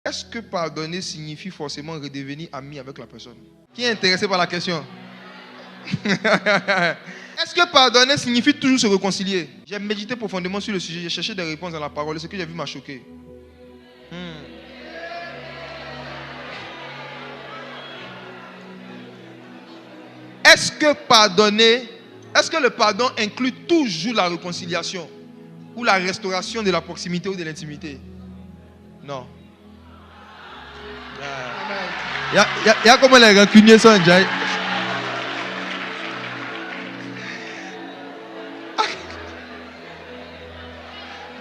Est-ce que pardonner signifie forcément redevenir ami avec la personne? Qui est intéressé par la question? Est-ce que pardonner signifie toujours se réconcilier? J'ai médité profondément sur le sujet, j'ai cherché des réponses dans la parole et ce que j'ai vu m'a choqué. Est-ce que le pardon inclut toujours la réconciliation ou la restauration de la proximité ou de l'intimité? Non. Il y a comment les rancuniers sont déjà.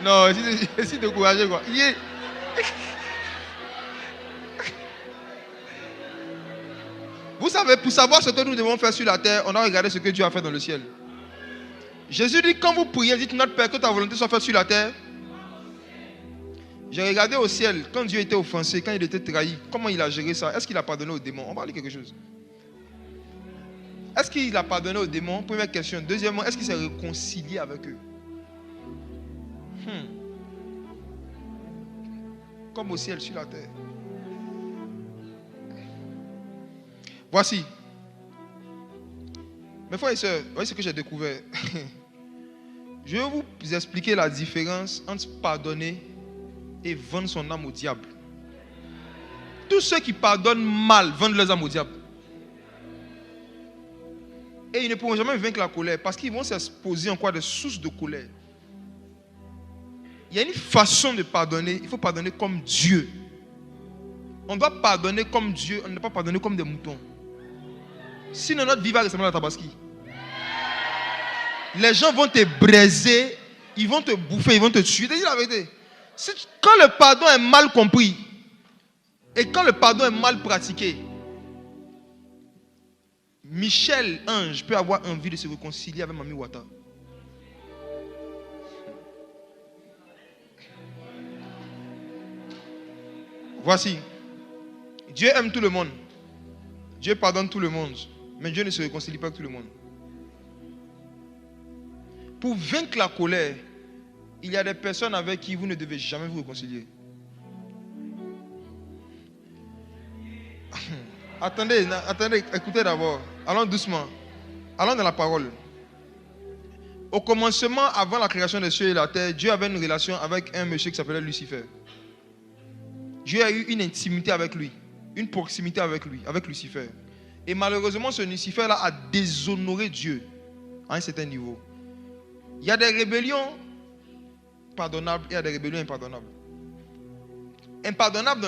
Non, c'est découragé quoi. Vous savez, pour savoir ce que nous devons faire sur la terre, on a regardé ce que Dieu a fait dans le ciel. Jésus dit, quand vous priez, dites notre Père, que ta volonté soit faite sur la terre. J'ai regardé au ciel, quand Dieu était offensé, quand il était trahi, comment il a géré ça? Est-ce qu'il a pardonné aux démons? On va lire quelque chose. Est-ce qu'il a pardonné aux démons? Première question. Deuxièmement, est-ce qu'il s'est réconcilié avec eux? Comme au ciel, sur la terre. Voici. Mes frères et sœurs, voyez ce que j'ai découvert. Je vais vous expliquer la différence entre pardonner et vendre son âme au diable. Tous ceux qui pardonnent mal vendent leurs âmes au diable. Et ils ne pourront jamais vaincre la colère parce qu'ils vont s'exposer en quoi? Des sources de colère. Il y a une façon de pardonner. Il faut pardonner comme Dieu. On doit pardonner comme Dieu. On ne doit pas pardonner comme des moutons. Sinon notre vie va ressembler à la tabaski. Les gens vont te braiser. Ils vont te bouffer. Ils vont te tuer. Dis la vérité. Quand le pardon est mal compris et quand le pardon est mal pratiqué, Michel Ange peut avoir envie de se réconcilier avec Mami Wata. Voici. Dieu aime tout le monde. Dieu pardonne tout le monde. Mais Dieu ne se réconcilie pas avec tout le monde. Pour vaincre la colère, il y a des personnes avec qui vous ne devez jamais vous réconcilier. Attendez, écoutez d'abord. Allons doucement. Allons dans la parole. Au commencement, avant la création des cieux et de la terre, Dieu avait une relation avec un monsieur qui s'appelait Lucifer. Dieu a eu une intimité avec lui, une proximité avec lui, avec Lucifer. Et malheureusement, ce Lucifer-là a déshonoré Dieu à un certain niveau. Il y a des rébellions pardonnables et il y a des rébellions impardonnables. Impardonnable dans le